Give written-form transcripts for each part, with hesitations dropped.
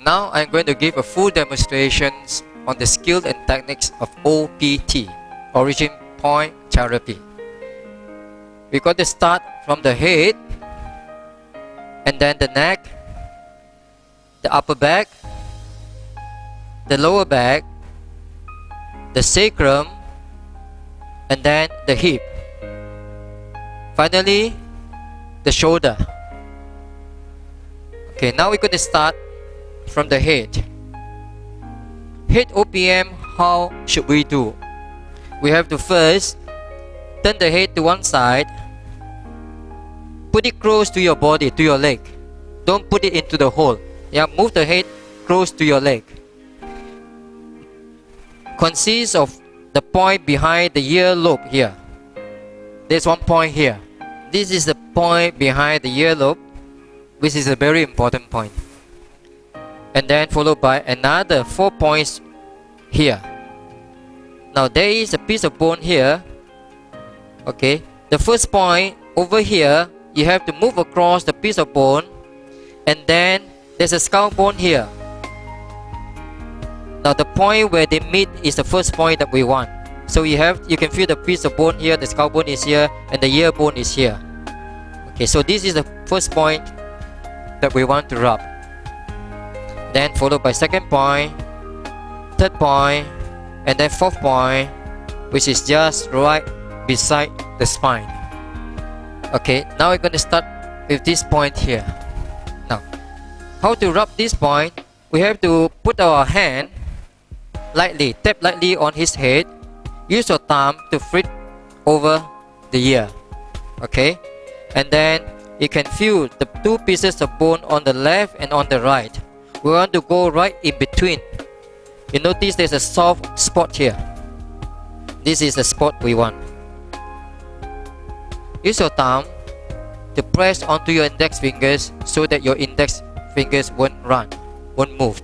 Now I'm going to give a full demonstrations on the skill and techniques of OPT, Origin Point Therapy. We're going to start from the head, and then the neck, the upper back, the lower back, the sacrum, and then the hip. Finally, the shoulder. Okay, now we're going to start from the head. Head OPM, how should we do? We have to first turn the head to one side, put it close to your body, to your leg. Don't put it into the hole. Yeah, move the head close to your leg. Consists of the point behind the earlobe here. There's one point here. This is the point behind the earlobe, which is a very important point. And then followed by another 4 points here. Now there is a piece of bone here. Okay, the first point over here, you have to move across the piece of bone, and then there's a skull bone here. Now the point where they meet is the first point that we want. So you can feel the piece of bone here, the skull bone is here, and the ear bone is here. Okay, so this is the first point that we want to rub. Then followed by second point, third point, and then fourth point, which is just right beside the spine. Okay, now we're going to start with this point here. Now, how to rub this point? We have to put our hand lightly, tap lightly on his head. Use your thumb to flip over the ear. Okay, and then you can feel the two pieces of bone on the left and on the right. We want to go right in between. You notice there's a soft spot here. This is the spot we want. Use your thumb to press onto your index fingers so that your index fingers won't move.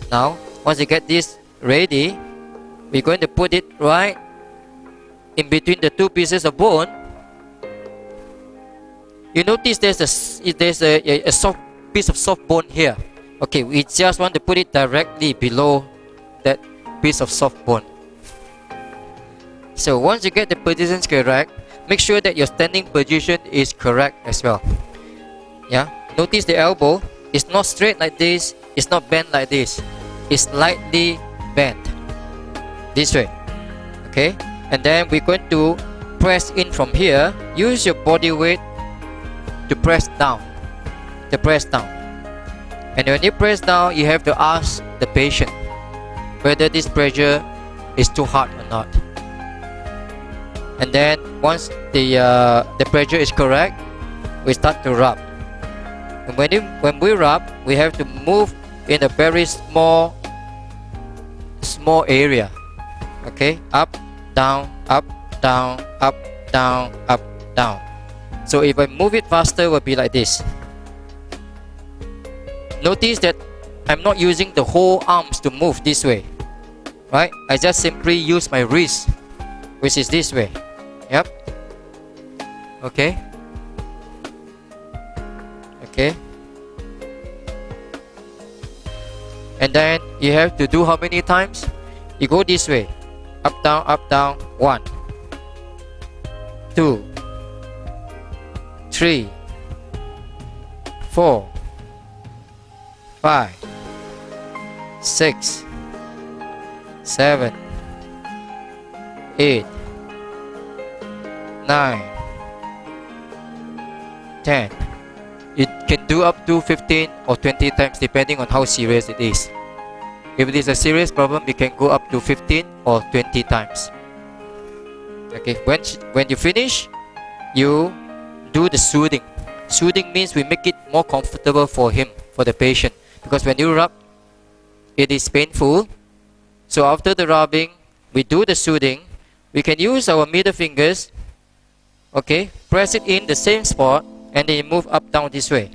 Now, once you get this ready, we're going to put it right in between the two pieces of bone. You notice there's a soft piece of soft bone here. Okay, we just want to put it directly below that piece of soft bone. So once you get the positions correct, make sure that your standing position is correct as well. Yeah, notice the elbow is not straight like this, it's not bent like this, it's slightly bent this way. Okay, and then we're going to press in from here. Use your body weight to press down. And when you press down, you have to ask the patient whether this pressure is too hard or not. And then once the pressure is correct, we start to rub. And when we rub, we have to move in a very small area. Okay, up, down, up, down, up, down, up, down. So if I move it faster, it will be like this. Notice that I'm not using the whole arms to move this way, right? I just simply use my wrist, which is this way. Yep. Okay. Okay. And then you have to do how many times? You go this way. Up, down, 1, 2, 3, 4, 5, 6, 7, 8, 9, 10. You can do up to 15 or 20 times depending on how serious it is. If it is a serious problem, you can go up to 15 or 20 times. Okay, when you finish, you do the soothing. Soothing means we make it more comfortable for him, for the patient. Because when you rub, it is painful. So after the rubbing, we do the soothing. We can use our middle fingers. Okay, press it in the same spot, and then you move up, down this way.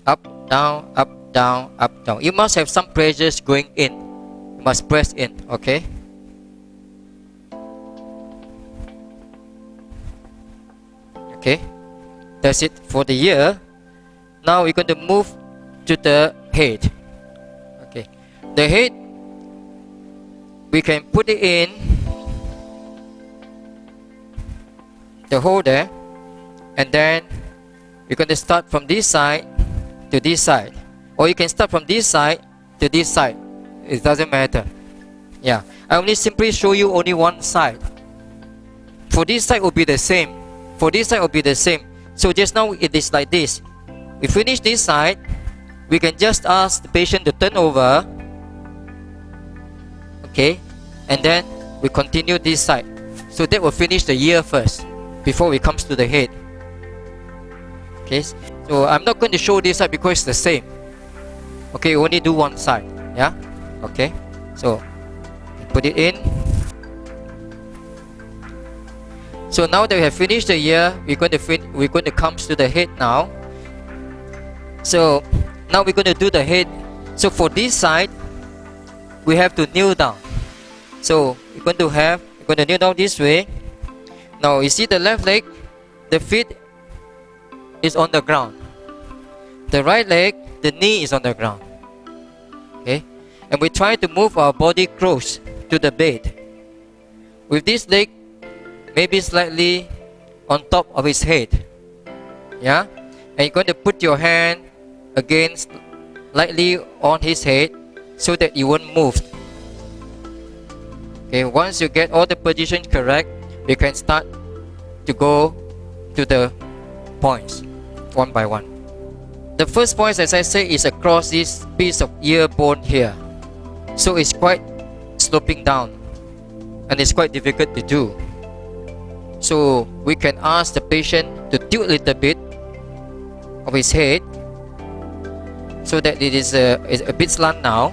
Up, down, up, down, up, down. You must have some pressures going in. You must press in, okay? Okay. That's it for the ear. Now we're going to move to the head. Okay, the head, we can put it in the hole there, and then we're going to start from this side to this side, or you can start from this side to this side. It doesn't matter. Yeah, I only simply show you only one side. For this side will be the same. For this side will be the same. So just now it is like this. We finish this side, we can just ask the patient to turn over. Okay, and then we continue this side. So that will finish the ear first before we comes to the head. Okay, so I'm not going to show this side because it's the same. Okay, only do one side. Yeah. Okay, so put it in. So now that we have finished the ear, we're going to come to the head now. So now we're going to do the head. So for this side, we have to kneel down. So we're going to kneel down this way. Now you see the left leg, the feet is on the ground. The right leg, the knee is on the ground. Okay, and we try to move our body close to the bed. With this leg, maybe slightly on top of his head. Yeah, and you're going to put your hand against lightly on his head so that you won't move. Okay, once you get all the positions correct, you can start to go to the points one by one. The first point, as I say, is across this piece of ear bone here. So it's quite sloping down and it's quite difficult to do. So we can ask the patient to tilt a little bit of his head so that it is a bit slant now,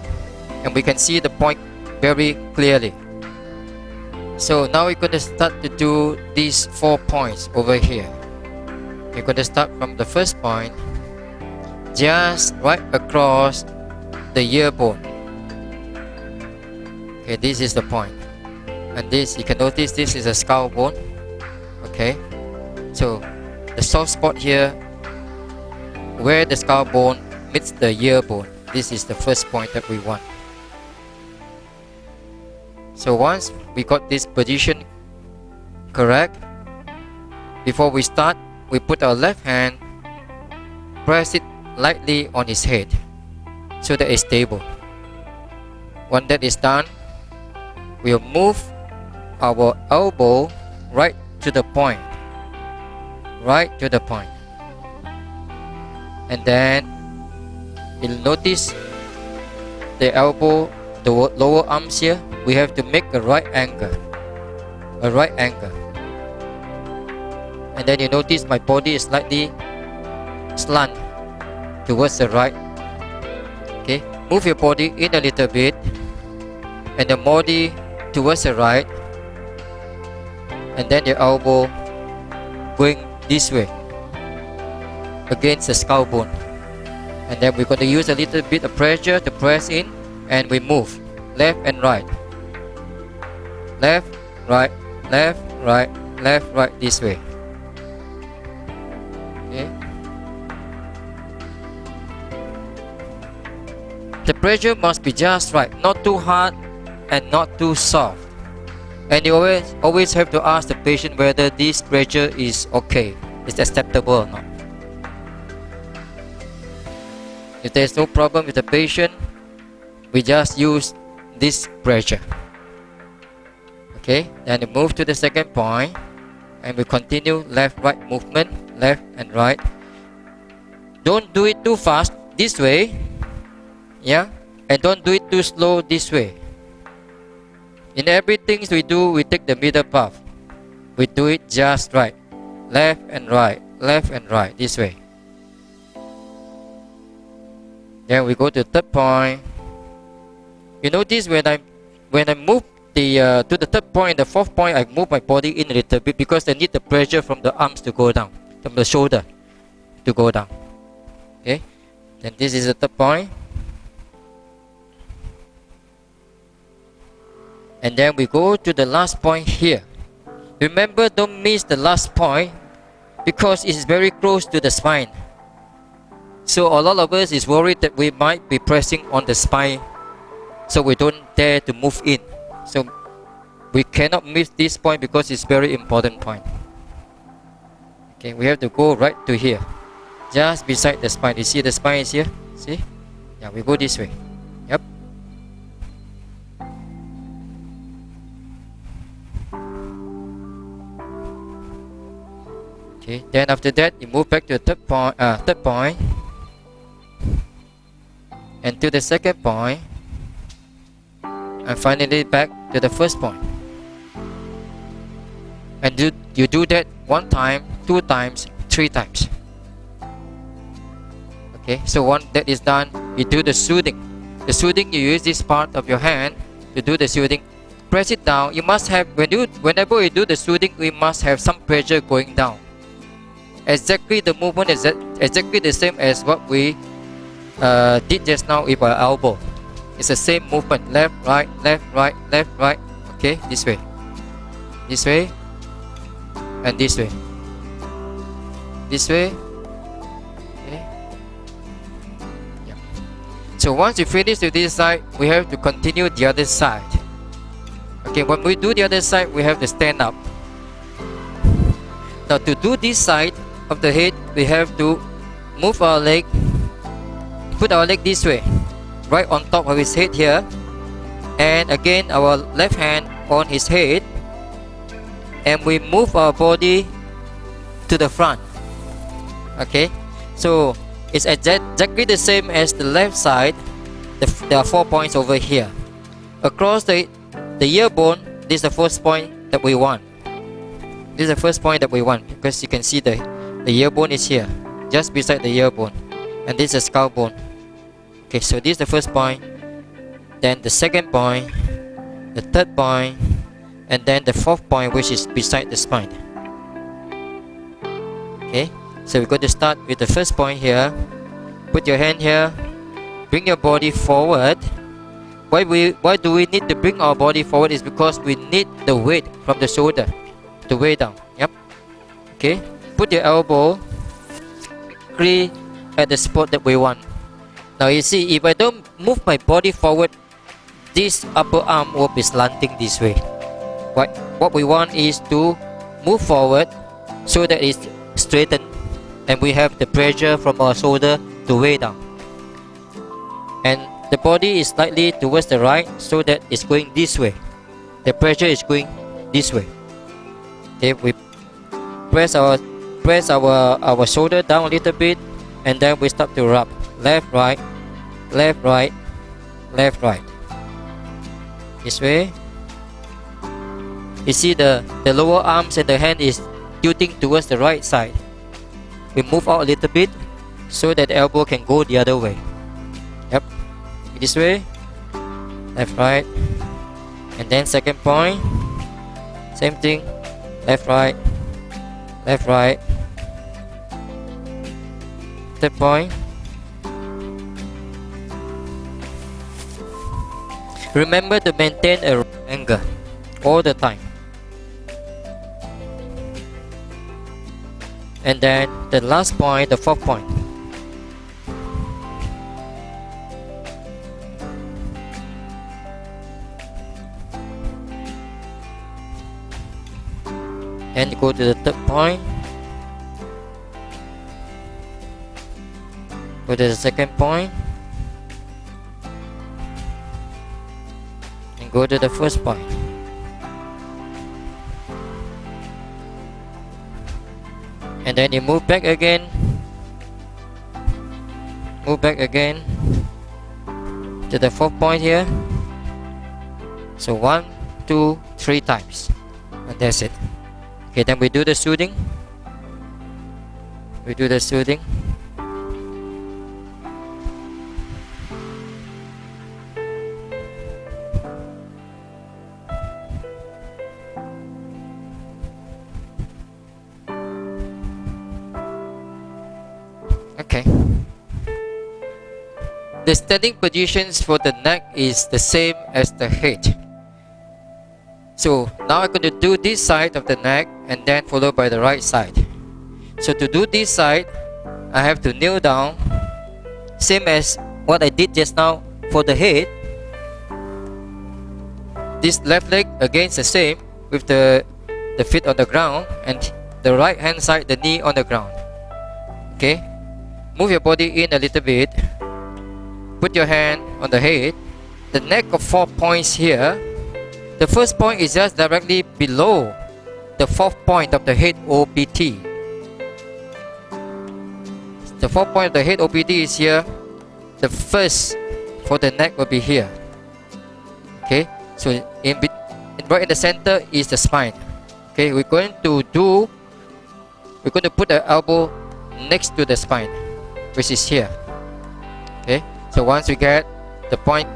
and we can see the point very clearly. So now we're going to start to do these 4 points over here. We're going to start from the first point, just right across the ear bone. Okay, this is the point, and this, you can notice, this is a skull bone. Okay, so the soft spot here where the skull bone meets the ear bone, this is the first point that we want. So once we got this position correct, before we start, we put our left hand, press it lightly on his head so that it's stable. When that is done, we'll move our elbow right to the point, and then you'll notice the elbow, the lower arms here, we have to make a right angle, and then you notice my body is slightly slant towards the right. Okay, move your body in a little bit and the body towards the right, and then your elbow going this way against the skull bone, and then we're going to use a little bit of pressure to press in, and we move left and right, left, right, left, right, left, right, this way. Okay, the pressure must be just right, not too hard and not too soft. And you always have to ask the patient whether this pressure is okay, is acceptable or not. If there's no problem with the patient, we just use this pressure. Okay, then we move to the second point, and we continue left-right movement, left and right. Don't do it too fast this way, yeah, and don't do it too slow this way. In everything we do, we take the middle path. We do it just right, left and right, this way. Then we go to the third point. You notice when I move the to the third point, the fourth point, I move my body in a little bit because I need the pressure from the arms to go down, from the shoulder to go down. Okay, then this is the third point. And then we go to the last point here. Remember, don't miss the last point because it is very close to the spine. So a lot of us is worried that we might be pressing on the spine, so we don't dare to move in. So we cannot miss this point because it's very important point. Okay, we have to go right to here, just beside the spine. You see the spine is here? See? Yeah, we go this way. Yep. Okay, then after that you move back to the third point, and to the second point, and finally back to the first point. And you do that 1 time, 2 times, 3 times. Okay, so once that is done, you do the soothing. The soothing, you use this part of your hand to do the soothing. Press it down. You must have, whenever you do the soothing, we must have some pressure going down. Exactly the movement is exactly the same as what we did just now with our elbow. It's the same movement. Left, right, left, right, left, right. Okay, this way, and this way, this way. Okay. Yeah. So once you finish with this side, we have to continue the other side. Okay, when we do the other side, we have to stand up. Now to do this side of the head, we have to move our leg, put our leg this way, right on top of his head here, and again our left hand on his head, and we move our body to the front. Okay, so it's exactly the same as the left side. There are 4 points over here. Across the ear bone, this is the first point that we want. This is the first point that we want, because you can see the ear bone is here, just beside the ear bone, and this is the skull bone. Okay, so this is the first point, then the second point, the third point, and then the fourth point, which is beside the spine. Okay, so we're going to start with the first point here. Put your hand here, bring your body forward. Why do we need to bring our body forward? Is because we need the weight from the shoulder to weigh down. Yep. Okay, put your elbow clear at the spot that we want. Now you see, if I don't move my body forward, this upper arm will be slanting this way. What we want is to move forward so that it's straightened, and we have the pressure from our shoulder to weigh down. And the body is slightly towards the right, so that it's going this way. The pressure is going this way. Okay, we press our shoulder down a little bit, and then we start to rub. Left, right, left, right, left, right. This way. You see the lower arms and the hand is tilting towards the right side. We move out a little bit so that the elbow can go the other way. Yep. This way. Left, right. And then second point. Same thing. Left, right. Left, right. Third point. Remember to maintain a angle all the time. And then the last point, the fourth point. And go to the third point. Go to the second point. And go to the first point. And then you move back again. Move back again to the fourth point here. So 1, 2, 3 times. And that's it. Okay, then we do the soothing. We do the soothing. Okay. The standing positions for the neck is the same as the head. So now I'm going to do this side of the neck and then followed by the right side. So to do this side, I have to kneel down, same as what I did just now for the head. This left leg again the same, with the feet on the ground, and the right hand side, the knee on the ground. Okay, move your body in a little bit, put your hand on the head. The neck of 4 points here, the first point is just directly below the 4th point of the head OPT. The 4th point of the head OPT is here. The first for the neck will be here. Okay, so right in the center is the spine. Okay, we're going to put the elbow next to the spine, which is here. Okay, so once we get the point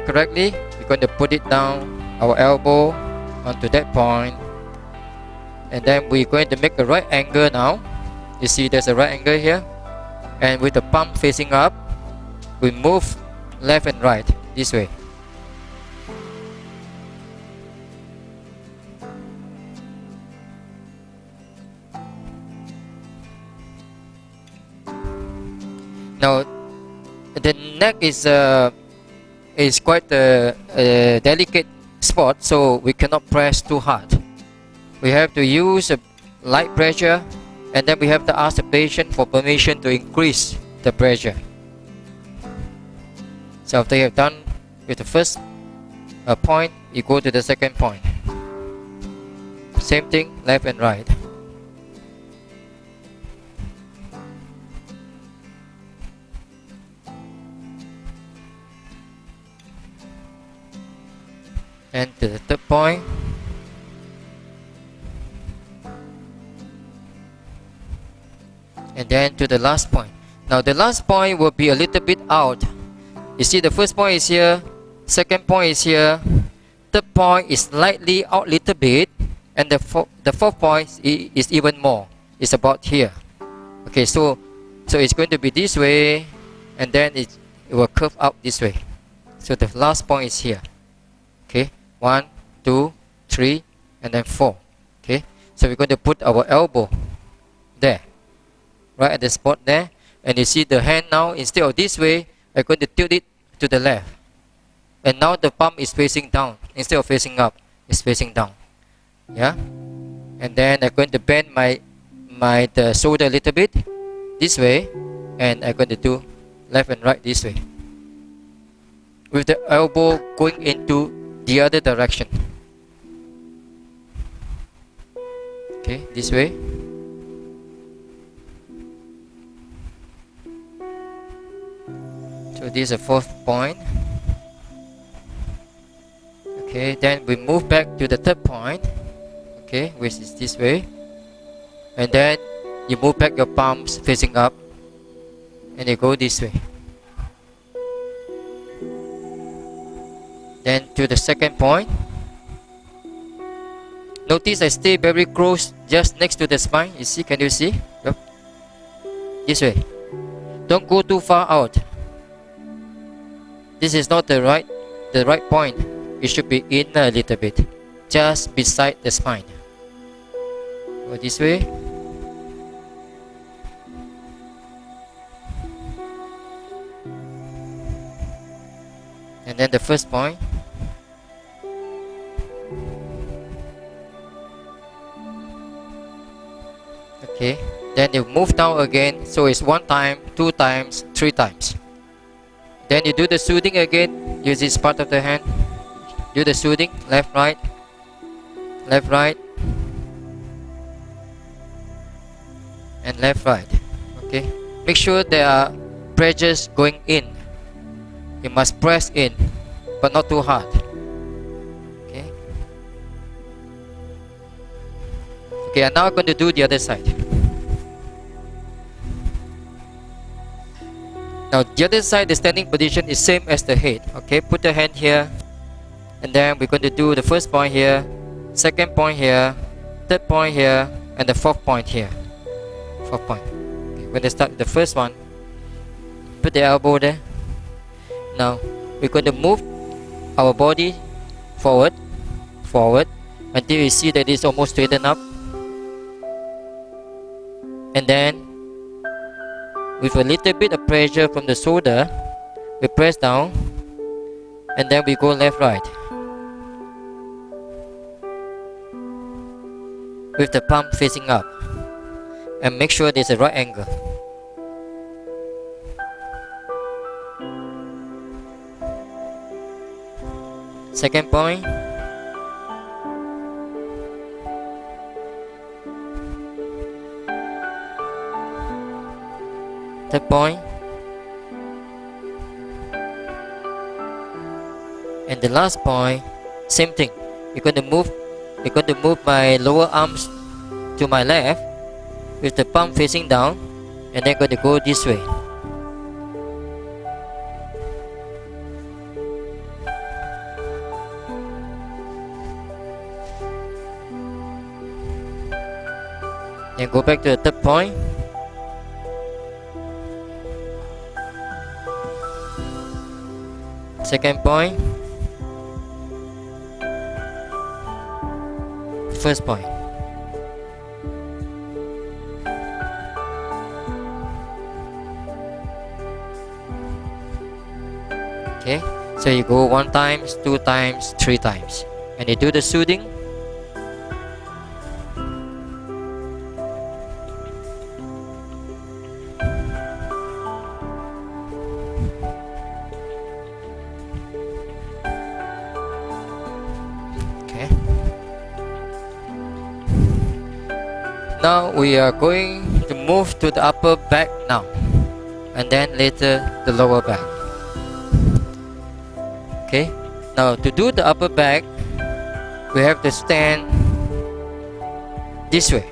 correctly, we're going to put it down, our elbow onto that point, and then we're going to make a right angle now. You see there's a right angle here, and with the palm facing up, we move left and right this way. Now the neck is quite a delicate spot, so we cannot press too hard. We have to use a light pressure, and then we have to ask the patient for permission to increase the pressure. So after you have done with the first point, you go to the second point. Same thing, left and right. And to the third point. And then to the last point. Now the last point will be a little bit out. You see the first point is here, second point is here, third point is slightly out a little bit, and the fourth point is even more. It's about here. Okay, so it's going to be this way, and then it will curve out this way. So the last point is here. Okay, 1, 2, 3, and then 4. Okay, so we're going to put our elbow there, right at the spot there, and you see the hand now, instead of this way, I'm going to tilt it to the left, and now the palm is facing down instead of facing up. It's facing down. Yeah, and then I'm going to bend the shoulder a little bit this way, and I'm going to do left and right this way, with the elbow going into the other direction. Okay, this way. So this is the fourth point. Okay, then we move back to the third point. Okay, which is this way, and then you move back your palms facing up, and you go this way. Then to the second point. Notice I stay very close, just next to the spine. You see? Can you see? Yep. This way. Don't go too far out. This is not the right point. It should be in a little bit, just beside the spine. Go this way. And then the first point. Okay, then you move down again, so it's 1 time, 2 times, 3 times. Then you do the soothing again. Use this part of the hand. Do the soothing, left, right, and left, right. Okay, make sure there are pressures going in. You must press in, but not too hard. Okay. Okay, and now I'm going to do the other side. Now the other side, the standing position is same as the head. Okay, put the hand here, and then we're going to do the first point here, second point here, third point here, and the fourth point here. Fourth point. Okay, when they start the first one, put the elbow there. Now we're going to move our body forward until you see that it's almost straightened up. and then with a little bit of pressure from the shoulder, we press down, and then we go left right with the palm facing up, and make sure there's a right angle. Second point. Third point. And the last point, same thing. You're going to move my lower arms to my left with the palm facing down, and then going to go this way. Then go back to the third point. Second point. First point. Okay, so you go 1 time, 2 times, 3 times, and you do the soothing. Now we are going to move to the upper back now, and then later the lower back. Okay, now to do the upper back, we have to stand this way.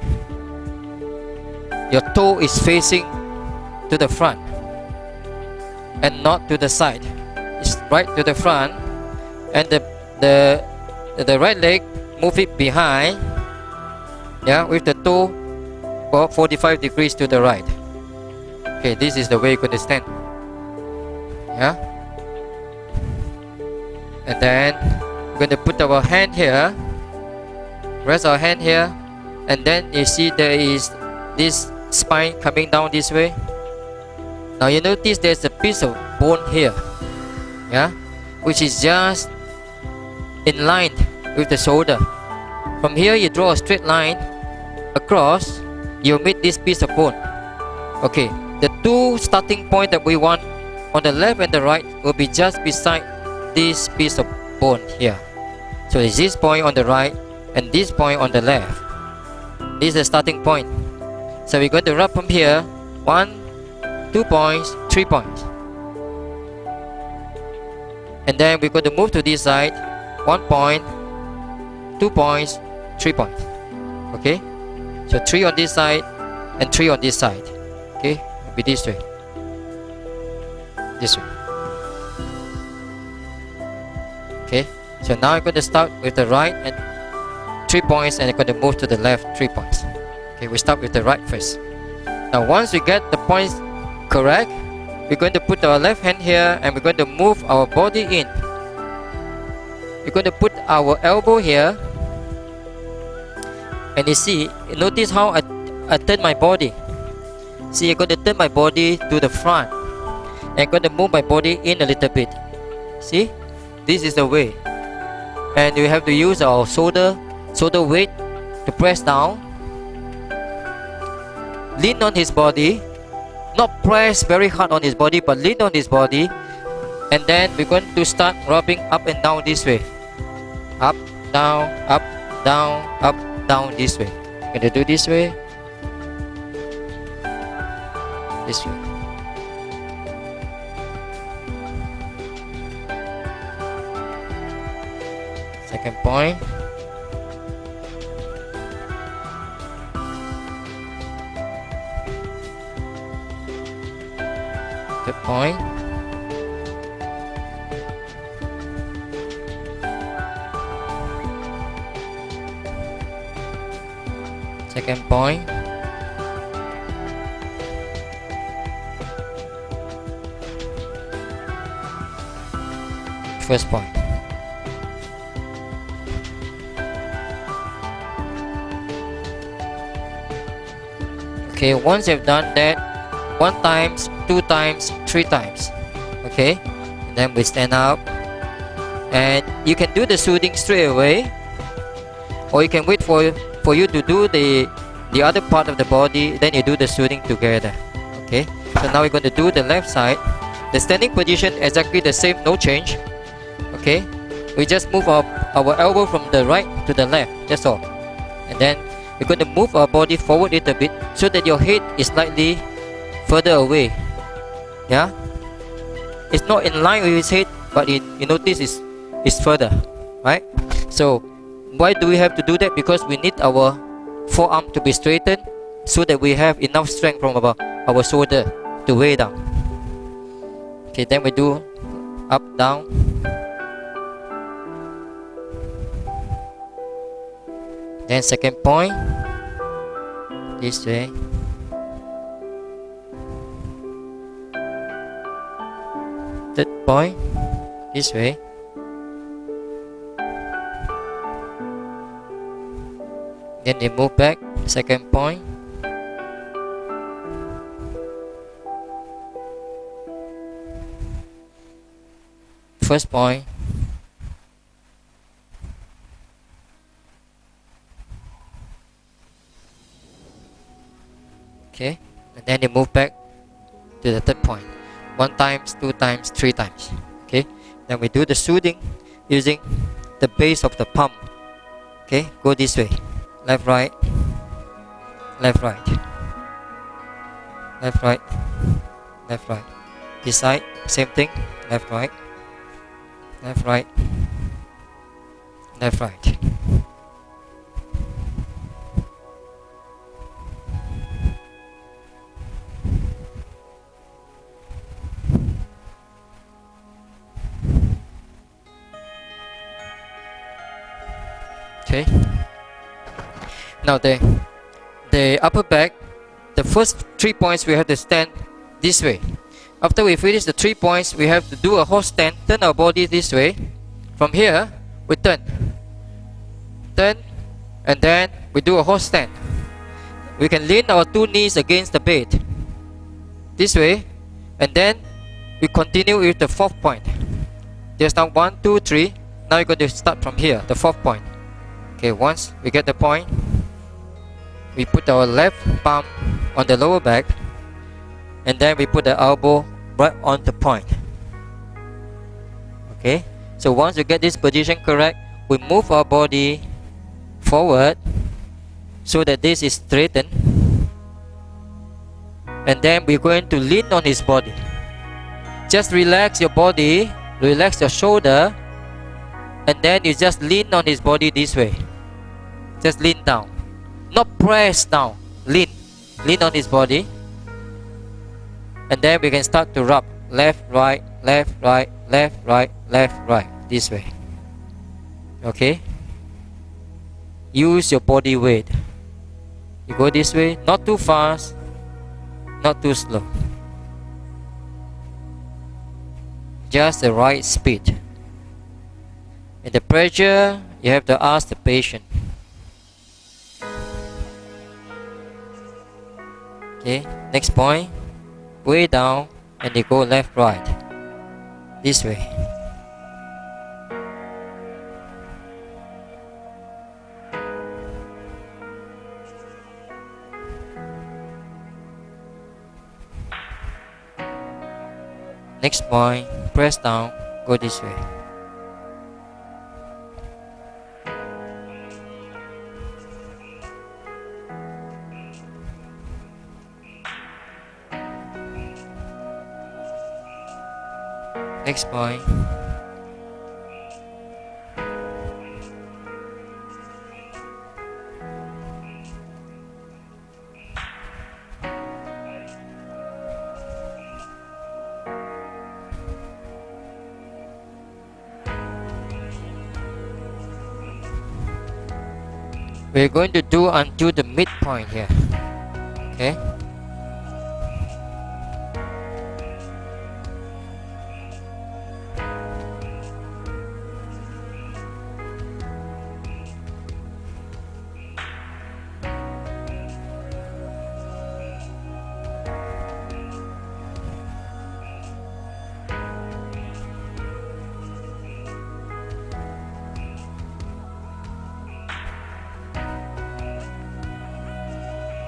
Your toe is facing to the front and not to the side. It's right to the front, and the right leg, move it behind. Yeah, with the toe about 45 degrees to the right. Okay, this is the way you're going to stand. Yeah, and then we're going to put our hand here, rest our hand here, and then you see there is this spine coming down this way. Now you notice there's a piece of bone here, yeah, which is just in line with the shoulder. From here you draw a straight line across, you meet this piece of bone. Okay, the 2 starting point that we want on the left and the right will be just beside this piece of bone here. So it's this point on the right and this point on the left. This is the starting point. So we're going to rub from here 1, 2 points, 3 points, and then we're going to move to this side 1 point, 2 points, 3 points. Okay, so 3 on this side and 3 on this side. Okay, it'll be this way, this way. Okay, so now I'm going to start with the right and 3 points, and I'm going to move to the left 3 points. Okay, we start with the right first. Now once we get the points correct, we're going to put our left hand here, and we're going to move our body in. We're going to put our elbow here, and you see, notice how I turn my body. See, I'm going to turn my body to the front, and I'm going to move my body in a little bit. See, this is the way, and we have to use our shoulder weight to press down. Lean on his body, not press very hard on his body, but lean on his body, and then we're going to start rubbing up and down this way. Up, down, up, down, up, down this way. We're going to do this way, this way. Second point. Third point. Second point. First point. Okay, Okay, once you've done that, 1 times, 2 times, 3 times. Okay, and then we stand up, and you can do the soothing straight away, or you can wait for you to do the other part of the body, then you do the soothing together. Okay, so now we're going to do the left side. The standing position exactly the same, no change. Okay, we just move our elbow from the right to the left, that's all. And then we're going to move our body forward a little bit so that your head is slightly further away. Yeah, it's not in line with his head, but you notice it's further, right? So why do we have to do that? Because we need our forearm to be straightened so that we have enough strength from our shoulder to weigh down. Okay, then we do up, down. Then second point, this way. Third point, this way. Then they move back, second point. First point. Okay, and then they move back to the third point. 1 times, 2 times, 3 times. Okay, then we do the soothing using the base of the palm. Okay, go this way. Left, right, left, right, left, right, left, right. This side, same thing. Left, right, left, right, left, right. Okay. Now the upper back, the first 3 points we have to stand this way. After we finish the 3 points, we have to do a horse stand, turn our body this way. From here, we turn, and then we do a horse stand. We can lean our 2 knees against the bed, this way, and then we continue with the 4th point. There's now 1, 2, 3. Now you're going to start from here, the 4th point. Okay, once we get the point, we put our left palm on the lower back, and then we put the elbow right on the point. Okay, so once we get this position correct, we move our body forward so that this is straightened, and then we're going to lean on his body. Just relax your body, relax your shoulder, and then you just lean on his body this way. Just lean down, not press down, lean on his body, and then we can start to rub left, right, left, right, left, right, left, right, this way. Okay, use your body weight. You go this way, not too fast, not too slow, just the right speed. And the pressure, you have to ask the patient. Okay, next point, way down, and you go left, right, this way. Next point, press down, go this way. Next point. We're going to do until the midpoint here. Okay.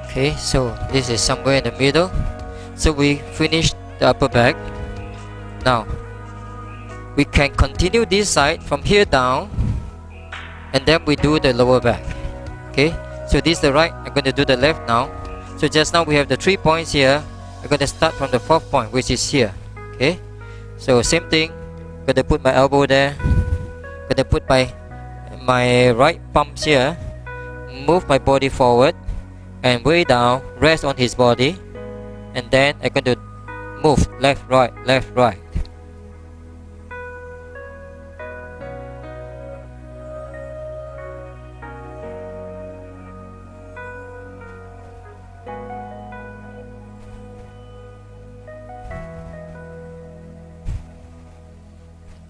Okay, so this is somewhere in the middle. So we finished the upper back. Now we can continue this side from here down, and then we do the lower back. Okay, so this is the right, I'm going to do the left now. So just now we have the 3 points here. I'm going to start from the 4th point, which is here. Okay, so same thing, I'm going to put my elbow there, I'm going to put my right palm here, move my body forward and way down, rest on his body, and then I'm going to move left, right, left, right.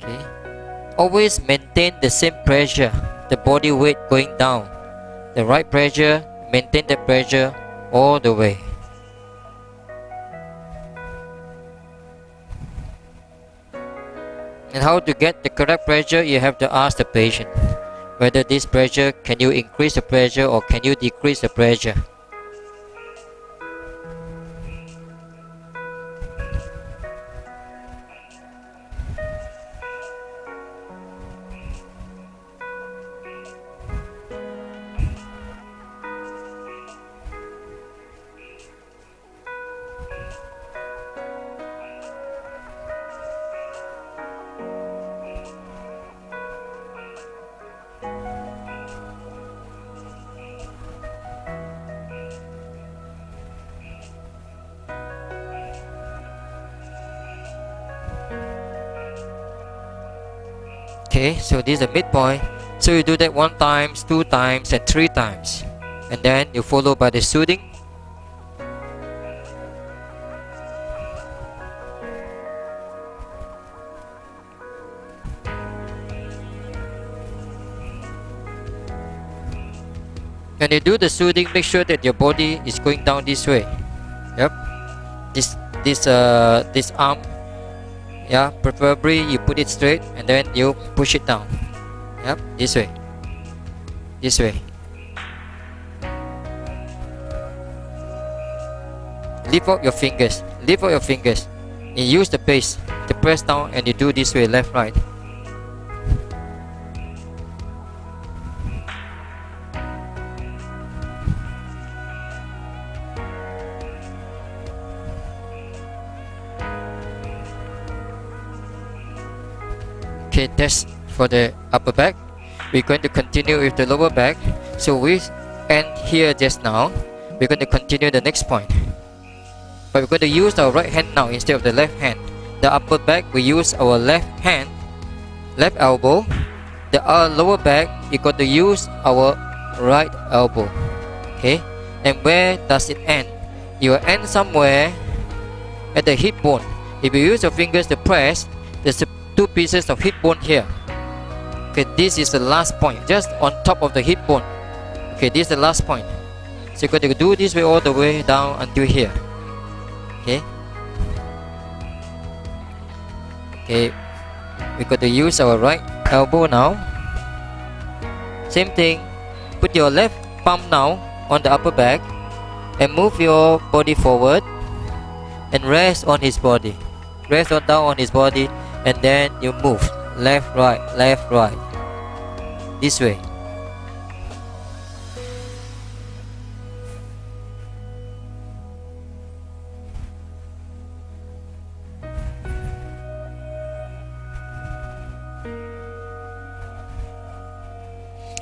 Okay, always maintain the same pressure, the body weight going down, the right pressure, maintain the pressure all the way. And how to get the correct pressure, you have to ask the patient whether this pressure, can you increase the pressure or can you decrease the pressure. Okay, so this is the midpoint. So you do that 1 time, 2 times and 3 times, and then you follow by the soothing. When you do the soothing, make sure that your body is going down this way. Yep, this arm, yeah, preferably you put it straight and then you push it down. Yep, this way, this way. Lift up your fingers, lift up your fingers, and use the base to press down, and you do this way, left, right. Okay, that's for the upper back. We're going to continue with the lower back. So we end here just now. We're going to continue the next point, but we're going to use our right hand now instead of the left hand. The upper back, we use our left hand, left elbow. The lower back, you're going to use our right elbow. Okay, and where does it end? You will end somewhere at the hip bone. If you use your fingers to press, there's 2 pieces of hip bone here. Okay, this is the last point, just on top of the hip bone. Okay, this is the last point. So you're going to do this way all the way down until here. Okay. Okay, we're going to use our right elbow now. Same thing. Put your left palm now on the upper back and move your body forward and rest on his body. Rest on down on his body, and then you move left, right, left, right. This way.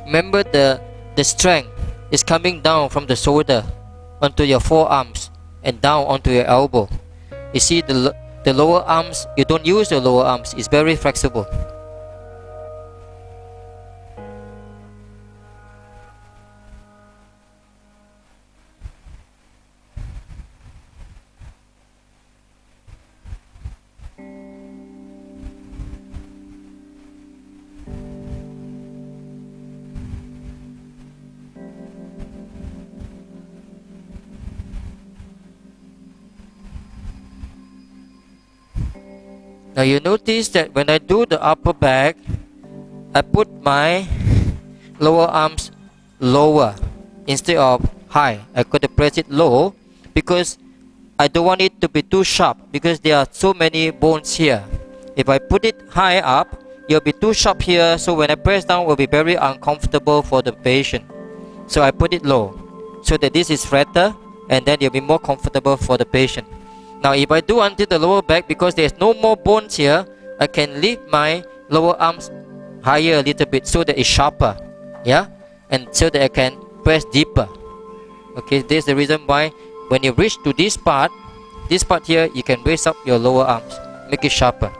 Remember, the strength is coming down from the shoulder onto your forearms and down onto your elbow. You see the lower arms, you don't use the lower arms, it's very flexible. Now you notice that when I do the upper back, I put my lower arms lower instead of high. I got to press it low because I don't want it to be too sharp because there are so many bones here. If I put it high up, it'll be too sharp here, so when I press down, it will be very uncomfortable for the patient. So I put it low so that this is flatter, and then it'll be more comfortable for the patient. Now if I do until the lower back, because there's no more bones here, I can lift my lower arms higher a little bit so that it's sharper, yeah, and so that I can press deeper. Okay, this is the reason why when you reach to this part here, you can raise up your lower arms, make it sharper,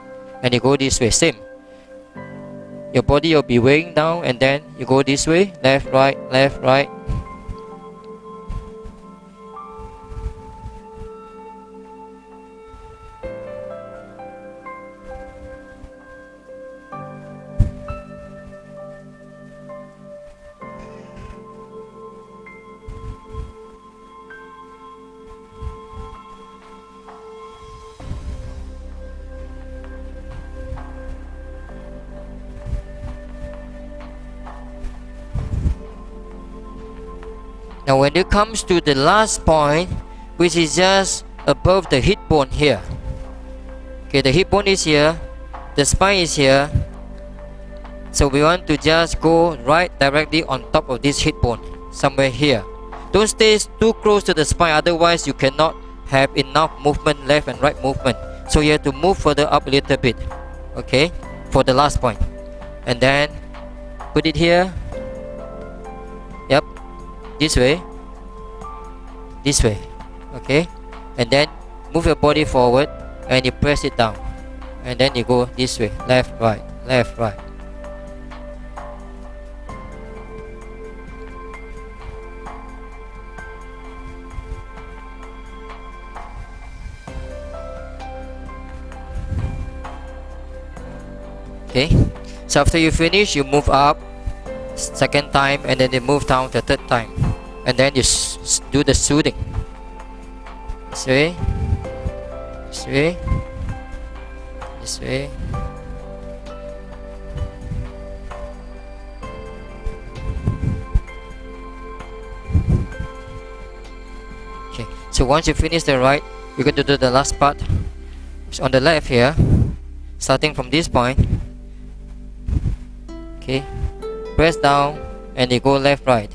and you go this way. Same, your body will be weighing down, and then you go this way, left, right, left, right. Now when it comes to the last point, which is just above the hip bone here. Okay, the hip bone is here, the spine is here. So we want to just go right directly on top of this hip bone, somewhere here. Don't stay too close to the spine, otherwise you cannot have enough movement, left and right movement. So you have to move further up a little bit, okay, for the last point. And then put it here. Yep, this way, okay, and then move your body forward and you press it down, and then you go this way, left, right, left, right. Okay, so after you finish, you move up second time, and then you move down the third time, and then you do the soothing. This way, this way, this way. Okay, so once you finish the right, you're going to do the last part. So on the left here, starting from this point, okay, press down and you go left, right.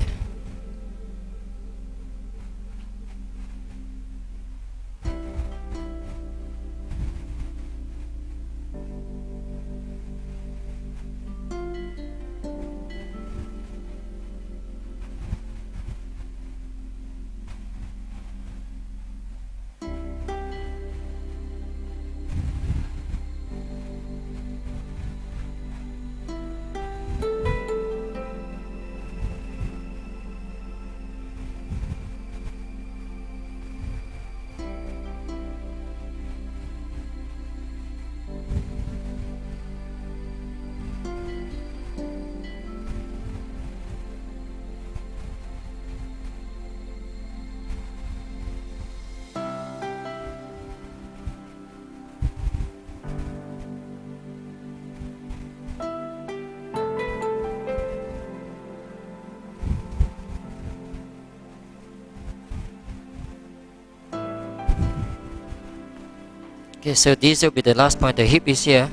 Okay, so this will be the last point. The hip is here,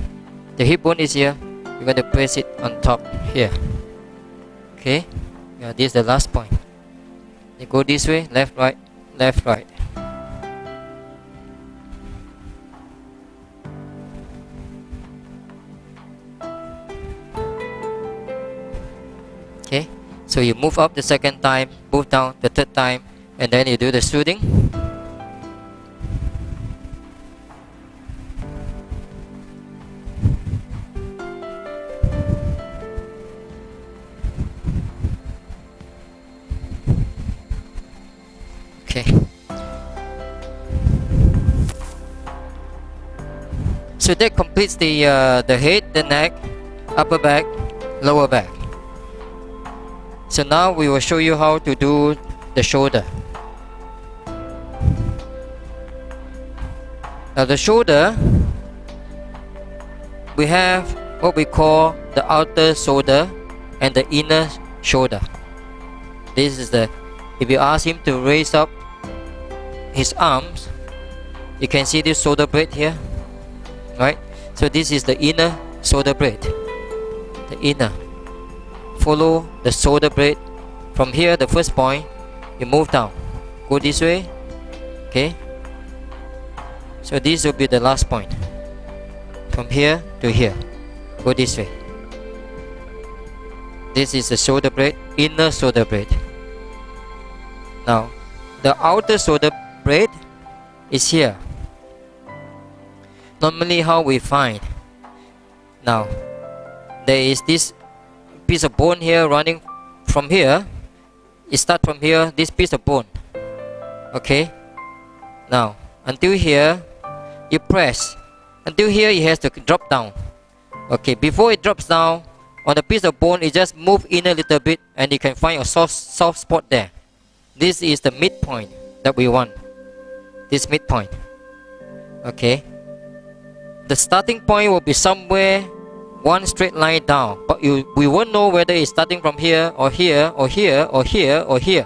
the hip bone is here. You're going to place it on top here. Okay, yeah, this is the last point. You go this way, left, right, left, right. Okay, so you move up the second time, move down the third time, and then you do the soothing. Okay, so that completes the head, the neck, upper back, lower back. So now we will show you how to do the shoulder. Now the shoulder, we have what we call the outer shoulder and the inner shoulder. This is the If you ask him to raise up his arms, you can see this shoulder blade here, right? So this is the inner shoulder blade. The inner. Follow the shoulder blade. From here, the first point, you move down. Go this way. Okay. So this will be the last point. From here to here. Go this way. This is the shoulder blade, inner shoulder blade. Now, the outer shoulder blade is here. Normally how we find. Now, there is this piece of bone here running from here. It starts from here, this piece of bone. Okay. Now, until here, you press. Until here, it has to drop down. Okay, before it drops down, on the piece of bone, it just move in a little bit and you can find a soft spot there. This is the midpoint that we want. This midpoint. Okay. The starting point will be somewhere one straight line down, but we won't know whether it's starting from here or here or here or here or here.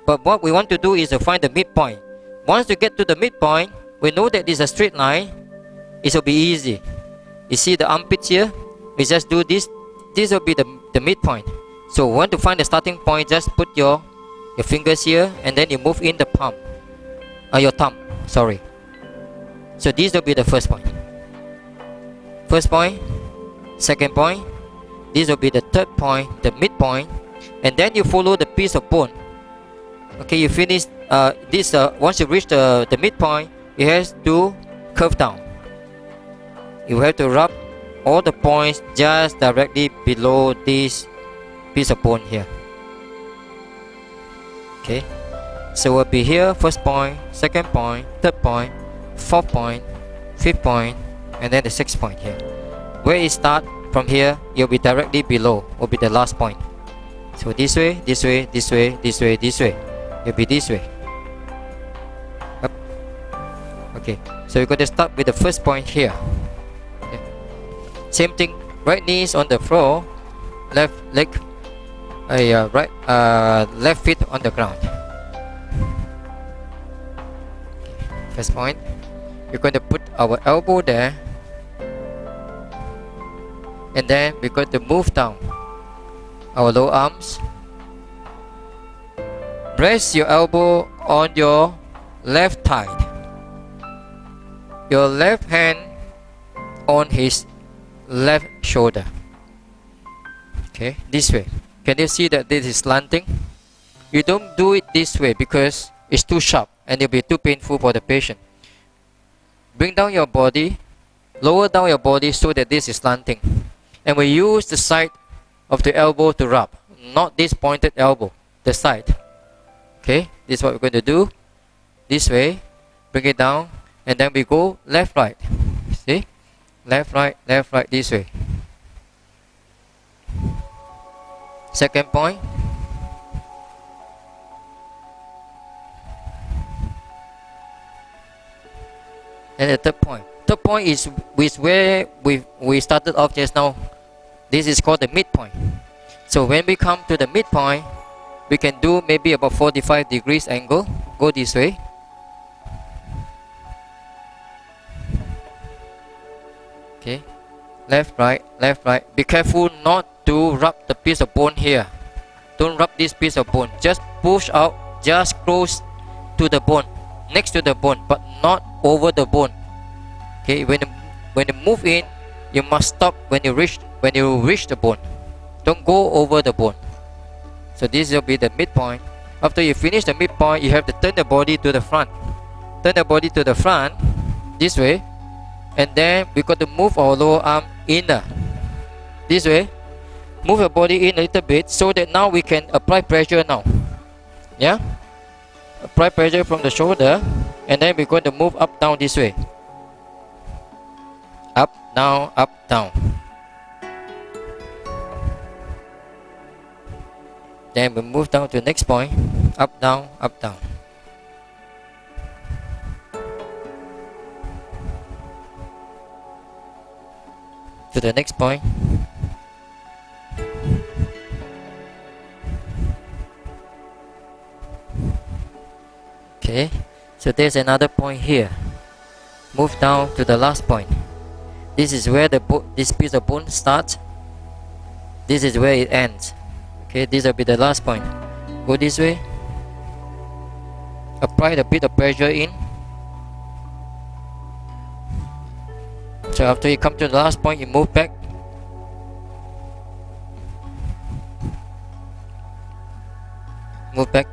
But what we want to do is to find the midpoint. Once you get to the midpoint, we know that it's a straight line. It will be easy. You see the armpits here? We just do this. This will be the midpoint. So we want to find the starting point. Just put your fingers here and then you move in the palm. Your thumb. Sorry. So this will be the first point. First point. Second point. This will be the third point, the midpoint. And then you follow the piece of bone. Okay, you finish this. Once you reach the midpoint, you have to curve down. You have to rub all the points just directly below this piece of bone here. Okay, so we'll be here, first point, second point, third point, fourth point, fifth point, and then the sixth point here. Where it start from here, you'll be directly below, will be the last point. So this way, this way, this way, this way, this way. You'll be this way. Up. Okay, so you're going to start with the first point here. Okay. Same thing, right knee is on the floor, left leg, left feet on the ground. Okay. First point, we're going to put our elbow there, and then we're going to move down our lower arms. Rest your elbow on your left thigh, your left hand on his left shoulder. Okay, this way. Can you see that this is slanting? You don't do it this way because it's too sharp and it'll be too painful for the patient. Bring down your body, lower down your body so that this is slanting. And we use the side of the elbow to rub, not this pointed elbow, the side. Okay, this is what we're going to do. This way, bring it down, and then we go left, right. See? Left, right, this way. Second point. And the third point. Third point is where we started off just now. This is called the midpoint. So when we come to the midpoint, we can do maybe about 45 degrees angle. Go this way. Okay. Left, right. Be careful not to rub the piece of bone here. Don't rub this piece of bone. Just push out, just close to the bone, next to the bone, but not over the bone. Okay. When you move in, you must stop when you reach the bone. Don't go over the bone. So this will be the midpoint. After you finish the midpoint, you have to turn the body to the front. Turn the body to the front, this way. And then we got to move our lower arm inner. This way. Move your body in a little bit so that now we can apply pressure now. Yeah? Apply pressure from the shoulder. And then we're going to move up, down this way. Up, down, up, down. Then we move down to the next point. Up, down, up, down. To the next point. Okay, so there's another point here. Move down to the last point. This is where this piece of bone starts. This is where it ends. Okay, this will be the last point. Go this way. Apply a bit of pressure in. So after you come to the last point, you move back. Move back.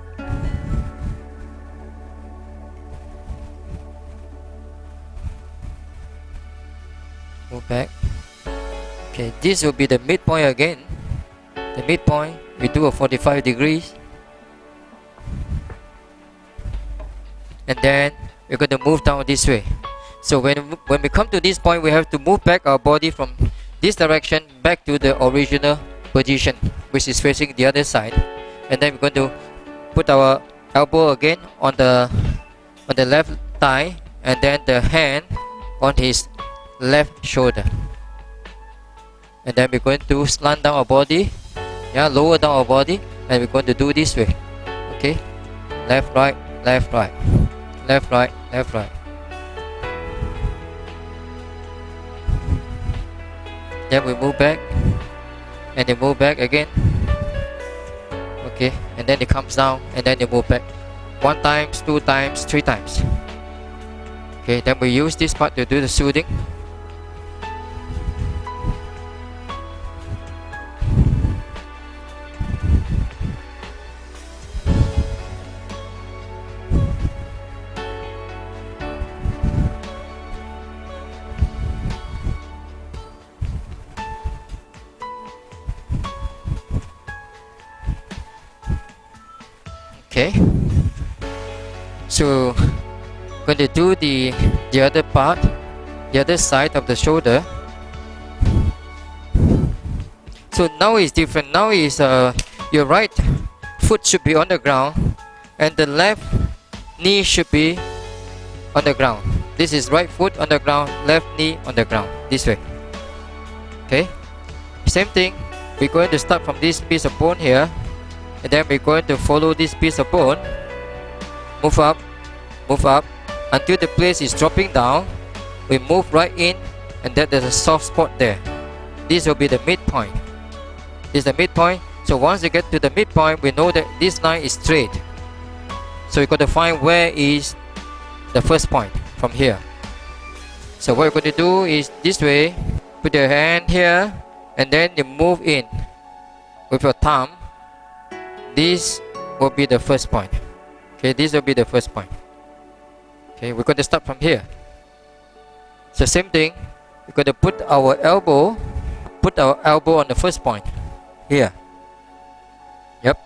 Move back. Okay, this will be the midpoint again. The midpoint, we do a 45 degrees. And then we're going to move down this way. So when we come to this point, we have to move back our body from this direction back to the original position, which is facing the other side. And then we're going to put our elbow again on the left thigh, and then the hand on his left shoulder. And then we're going to slant down our body, lower down our body, and we're going to do this way. Okay, left, right, left, right, left, right, left, right. Then we move back, and then move back again. Okay, and then it comes down, and then you move back 1 time, 2 times, 3 times. Okay, then we use this part to do the soothing. Okay, so going to do the other part, the other side of the shoulder. So now it's different. Now is your right foot should be on the ground, and the left knee should be on the ground. This is right foot on the ground, left knee on the ground, this way. Okay, same thing. We're going to start from this piece of bone here, and then we're going to follow this piece of bone, move up until the place is dropping down. We move right in, and then there's a soft spot there. This will be the midpoint. This is the midpoint. So once you get to the midpoint, we know that this line is straight. So you got to find where is the first point from here. So what you're going to do is this way. Put your hand here, and then you move in with your thumb. This will be the first point. Okay, this will be the first point. Okay, we're going to start from here. So same thing, we're going to put our elbow on the first point here. Yep.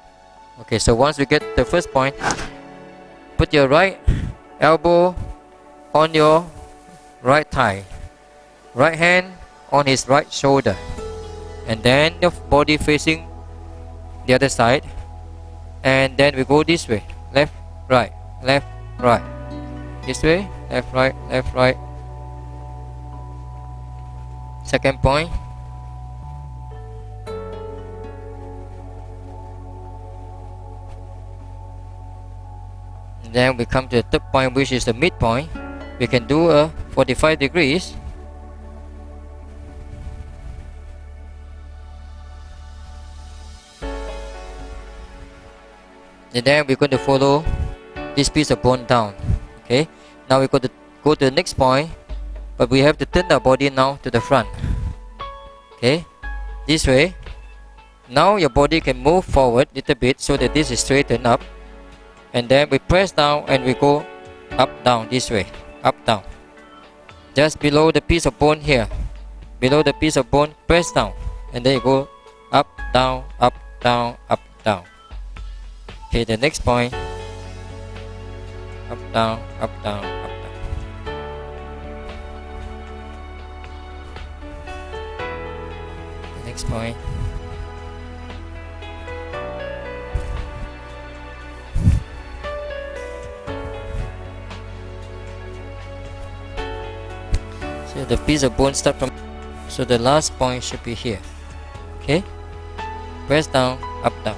Okay, so once we get the first point, put your right elbow on your right thigh, right hand on his right shoulder, and then your body facing the other side. And then we go this way, left, right, left, right. This way, left, right, left, right. Second point. And then we come to the third point, which is the midpoint. We can do a 45 degrees. And then we're going to follow this piece of bone down. Okay, now we're going to go to the next point, but we have to turn our body now to the front. Okay, this way. Now your body can move forward a little bit so that this is straightened up, and then we press down and we go up, down, this way, up, down. Just below the piece of bone here, below the piece of bone, press down, and then you go up, down, up, down, up, down. Okay, the next point, up, down, up, down, up, down. The next point. So the piece of bone start from, so the last point should be here. Okay, press down, up, down.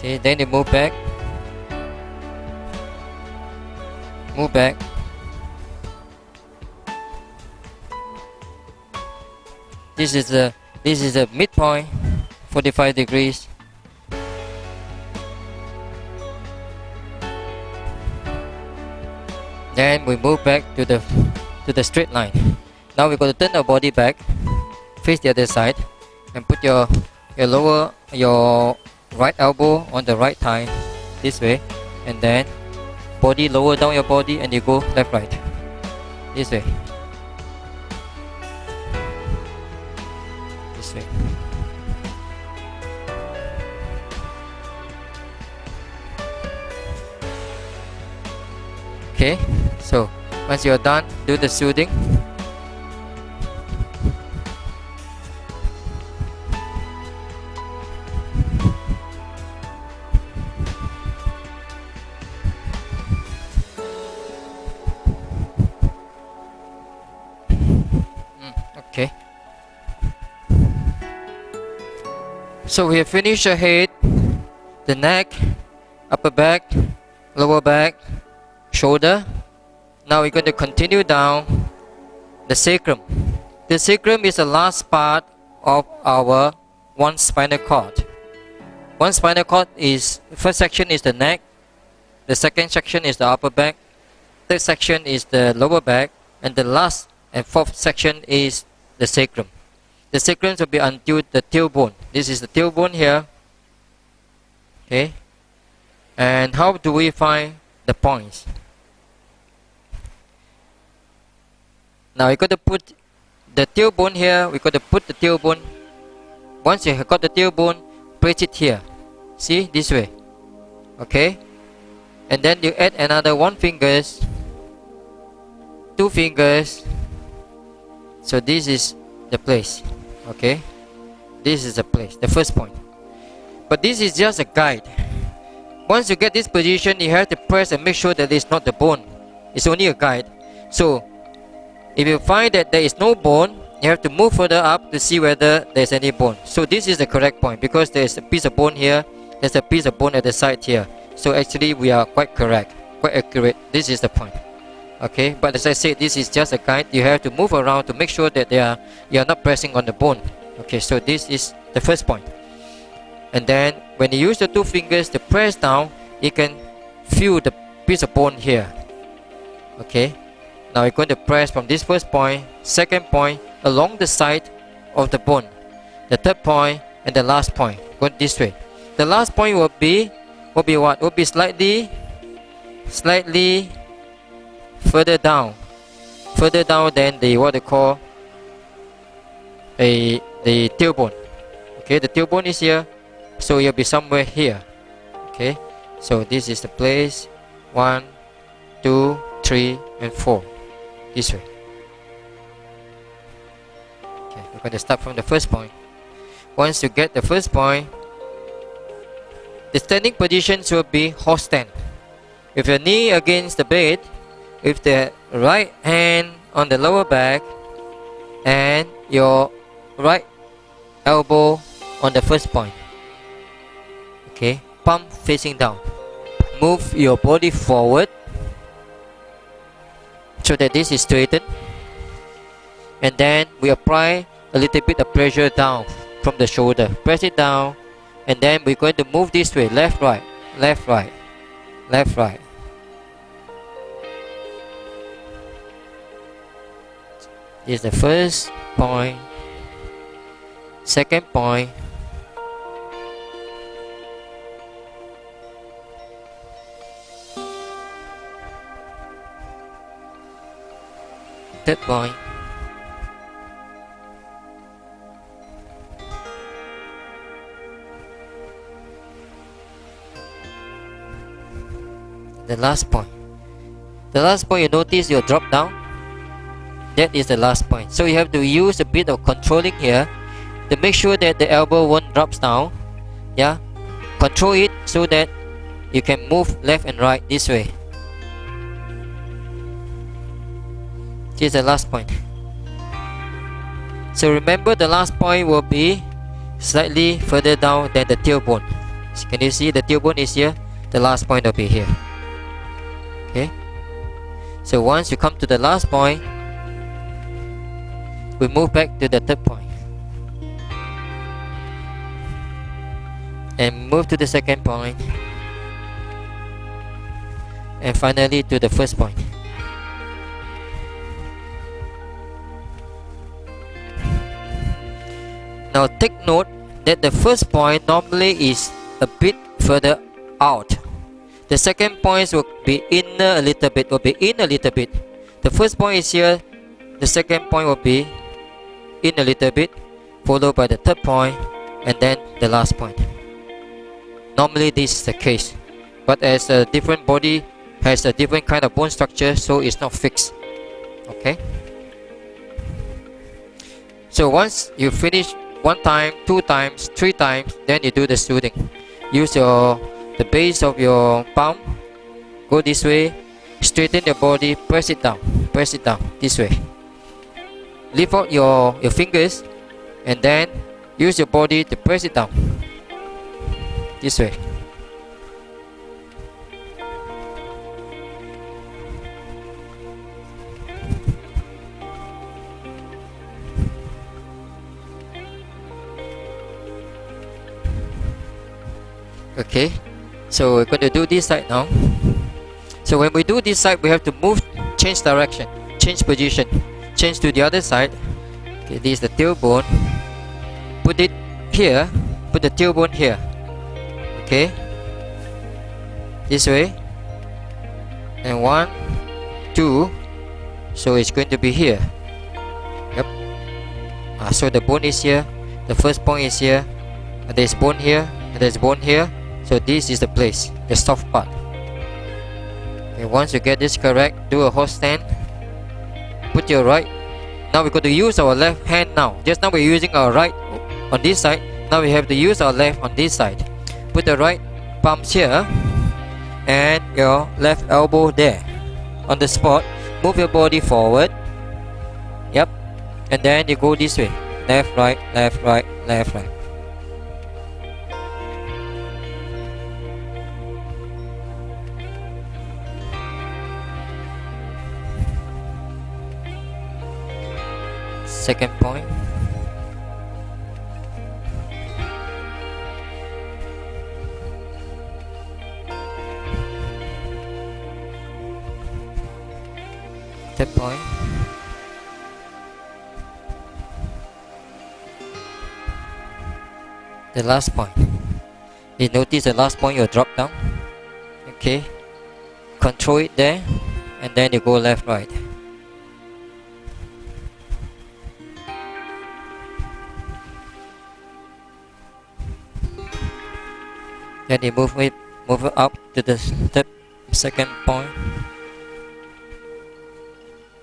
Okay, then you move back. Move back. This is the midpoint, 45 degrees. Then we move back to the straight line. Now we're going to turn our body back, face the other side, and put your right elbow on the right thigh this way, and then body lower down your body, and you go left right this way. This way. Okay, so once you're done, do the soothing. Okay. So we have finished the head, the neck, upper back, lower back, shoulder. Now we're going to continue down the sacrum. The sacrum is the last part of our one spinal cord. One spinal cord is, first section is the neck, the second section is the upper back, third section is the lower back, and the last and fourth section is the sacrum. The sacrum will be until the tailbone. This is the tailbone here. Okay. And how do we find the points? Now we got to put the tailbone here. We got to put the tailbone. Once you have got the tailbone, place it here. See, this way. Okay. And then you add another 1 finger, 2 fingers. So this is the place. Okay. This is the place, the first point. But this is just a guide. Once you get this position, you have to press and make sure that it's not the bone. It's only a guide. So if you find that there is no bone, you have to move further up to see whether there's any bone. So this is the correct point, because there's a piece of bone here, there's a piece of bone at the side here. So actually we are quite correct, quite accurate. This is the point. Okay, but as I said, this is just a guide. You have to move around to make sure that you are not pressing on the bone. Okay, so this is the first point. And then when you use the 2 fingers to press down, you can feel the piece of bone here. Okay, now you're going to press from this first point, second point, along the side of the bone, the third point, and the last point. Going this way. The last point will be what? Will be slightly further down than the what they call the tailbone. Okay, the tailbone is here, so you'll be somewhere here. Okay, so this is the place. 1, 2, 3, and 4. This way. Okay, we're going to start from the first point. Once you get the first point, the standing positions will be horse stand. With your knee against the bed, with the right hand on the lower back, and your right elbow on the first point. Okay, palm facing down. Move your body forward so that this is straightened, and then we apply a little bit of pressure down from the shoulder. Press it down, and then we're going to move this way, left, right, left, right, left, right. This is the first point, second point, third point, the last point. The last point, you notice your drop down. That is the last point. So you have to use a bit of controlling here to make sure that the elbow won't drop down. Yeah, control it so that you can move left and right this way. This is the last point. So remember, the last point will be slightly further down than the tailbone. Can you see the tailbone is here? The last point will be here. Okay. So once you come to the last point, we move back to the third point. And move to the second point. And finally to the first point. Now take note that the first point normally is a bit further out. The second point will be inner a little bit, The first point is here, the second point will be in a little bit, followed by the third point, and then the last point. Normally this is the case, but as a different body has a different kind of bone structure, so it's not fixed. Okay. So once you finish 1 time, 2 times, 3 times, then you do the soothing. Use the base of your palm, go this way, straighten your body, press it down this way. Lift out your fingers, and then use your body to press it down this way. Okay, so we're going to do this side now. So when we do this side, we have to move, change direction, change position, change to the other side. Okay, this is the tailbone. Put it here, put the tailbone here. Okay, this way. And 1, 2. So it's going to be here. Yep. So the bone is here. The first point is here. And there's bone here. And there's bone here. So this is the place, the soft part. Okay, once you get this correct, do a horse stand. Put your right. Now we're going to use our left hand now. Just now we're using our right on this side. Now we have to use our left on this side. Put the right palms here and your left elbow there on the spot. Move your body forward. Yep. And then you go this way. Left, right, left, right, left, right. Second point. Third point. The last point. You notice the last point, you drop down. Okay. Control it there, and then you go left, right. Then you move it up to the second point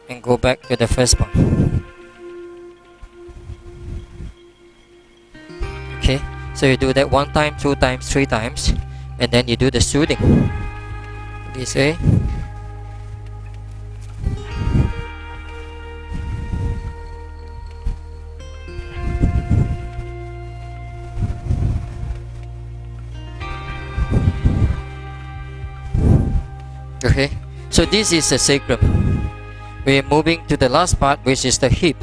and go back to the first point. Okay, so you do that 1 time, 2 times, 3 times, and then you do the soothing this way. Okay, so this is the sacrum. We are moving to the last part, which is the hip.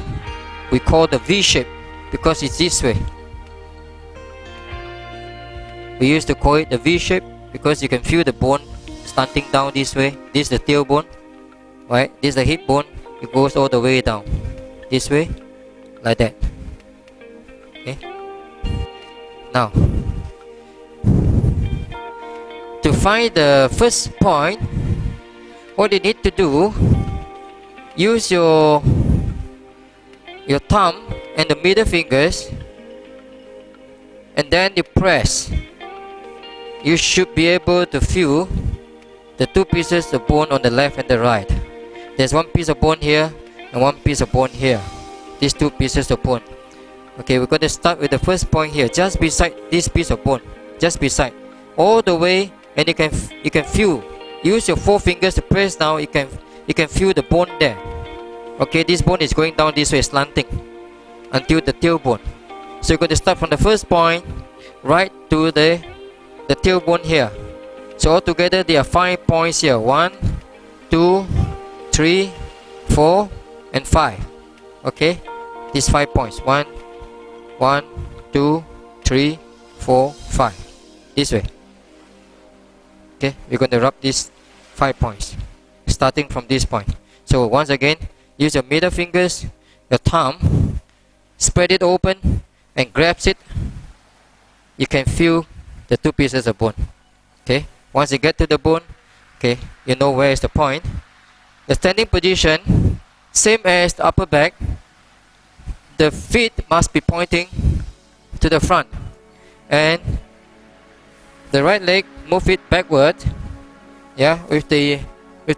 We call the V shape because it's this way. We used to call it the V shape because you can feel the bone slanting down this way. This is the tailbone, right? This is the hip bone. It goes all the way down this way, like that. Okay. Now, to find the first point, what you need to do, use your thumb and the middle fingers, and then you press. You should be able to feel the 2 pieces of bone on the left and the right. There's 1 piece of bone here and 1 piece of bone here. These 2 pieces of bone. Okay, we're going to start with the first point here, just beside this piece of bone, just beside, all the way, and you can feel. Use your 4 fingers to press down. You can feel the bone there. Okay, this bone is going down this way, slanting until the tailbone. So you're going to start from the first point right to the the tailbone here. So altogether there are 5 points here. 1, 2, 3, 4, and 5. Okay, these 5 points. 1, 2, 3, 4, 5. This way. Okay, we're going to rub these 5 points, starting from this point. So once again, use your middle fingers, your thumb, spread it open, and grabs it. You can feel the 2 pieces of bone. Okay, once you get to the bone, okay, you know where is the point. The standing position, same as the upper back. The feet must be pointing to the front, and the right leg, move it backward. Yeah, with the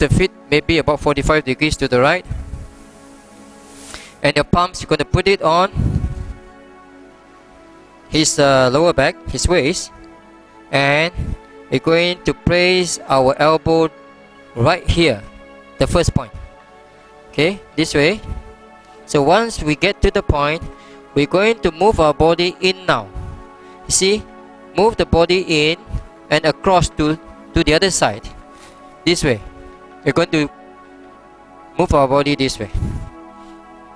feet maybe about 45 degrees to the right. And your palms, you're going to put it on his lower back, his waist, and we're going to place our elbow right here, the first point. Okay, this way. So once we get to the point, we're going to move our body in now. You see, move the body in and across to the other side. This way. We're going to move our body this way.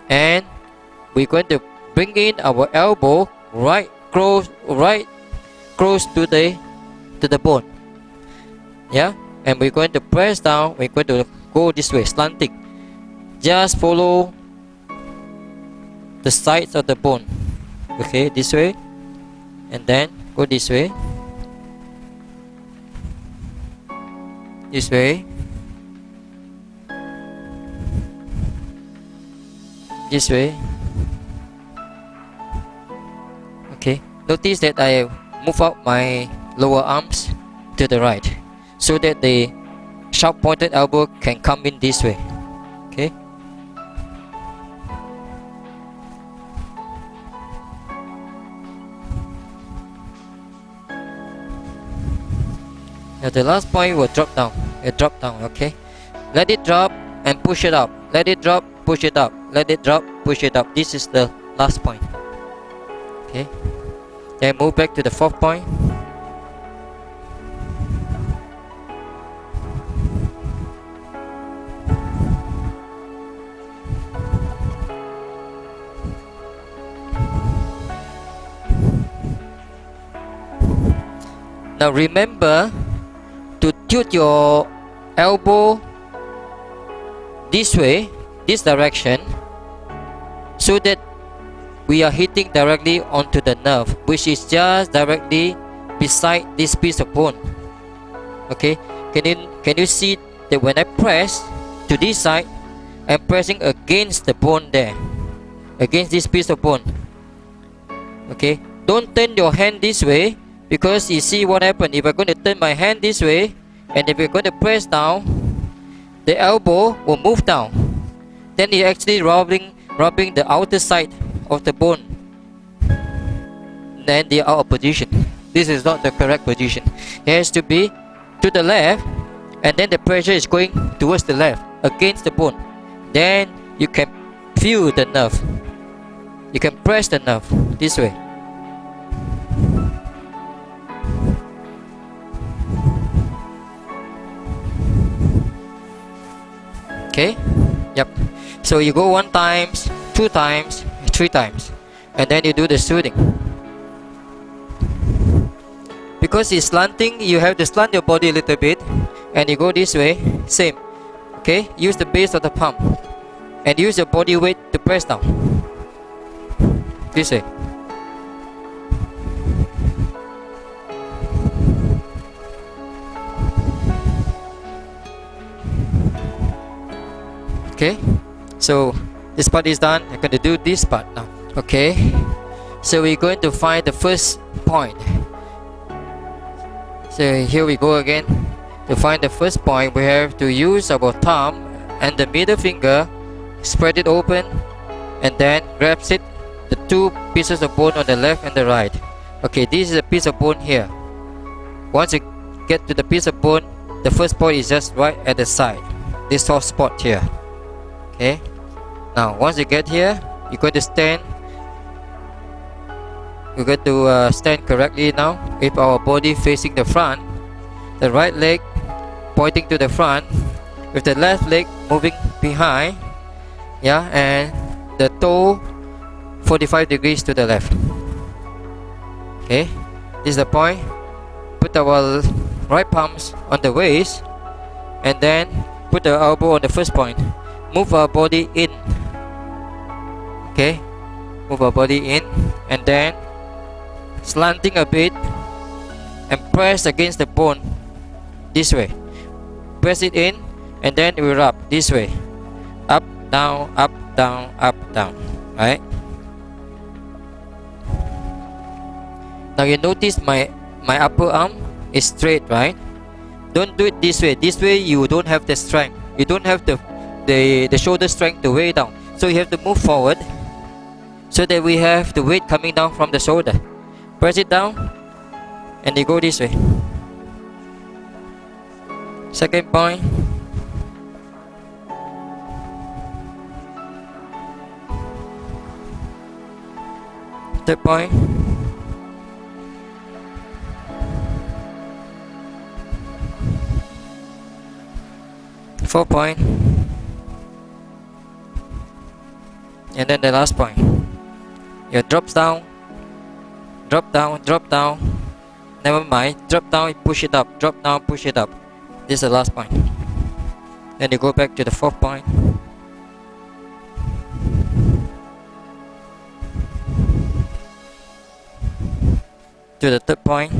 And we're going to bring in our elbow right close to the bone. Yeah, and we're going to press down. We're going to go this way, slanting. Just follow the sides of the bone. Okay, this way, and then go this way, this way, this way. Okay, notice that I move out my lower arms to the right so that the sharp pointed elbow can come in this way. Okay. Now the last point will drop down. It drop down. Okay. Let it drop and push it up. Let it drop, push it up. Let it drop, push it up. This is the last point. Okay. Then move back to the 4th point. Now remember to tilt your elbow this way, this direction, so that we are hitting directly onto the nerve, which is just directly beside this piece of bone. Okay, can you see that when I press to this side, I'm pressing against the bone there, against this piece of bone. Okay, don't turn your hand this way, because you see what happened. If I'm going to turn my hand this way, and if we're going to press down, the elbow will move down. Then you're actually rubbing the outer side of the bone. Then they are out of position. This is not the correct position. It has to be to the left, and then the pressure is going towards the left, against the bone. Then you can feel the nerve. You can press the nerve this way. Okay, yep. So you go 1 time, 2 times, 3 times, and then you do the soothing. Because it's slanting, you have to slant your body a little bit, and you go this way, same. Okay, use the base of the palm, and use your body weight to press down. This way. Okay, so this part is done. I'm going to do this part now. Okay, so we're going to find the first point. So here we go again. To find the first point, we have to use our thumb and the middle finger, spread it open, and then grabs it, the 2 pieces of bone on the left and the right. Okay, this is a piece of bone here. Once you get to the piece of bone, the first point is just right at the side, this soft spot here. Okay, now once you get here, you're going to stand we're going to stand correctly now. With our body facing the front, the right leg pointing to the front, with the left leg moving behind, yeah, and the toe 45 degrees to the left. Okay, this is the point. Put our right palms on the waist, and then put the elbow on the first point. Move our body in. Okay, move our body in, and then slanting a bit and press against the bone this way. Press it in, and then we rub this way. Up, down, up, down, up, down. Right? Now you notice my upper arm is straight, right? Don't do it this way. This way you don't have the strength. You don't have the shoulder strength to weigh down. So you have to move forward so that we have the weight coming down from the shoulder. Press it down, and you go this way. Second point. Third point. Fourth point. And then the last point. You drops down, drop down, drop down. Never mind, drop down, push it up, drop down, push it up. This is the last point. Then you go back to the fourth point. To the third point.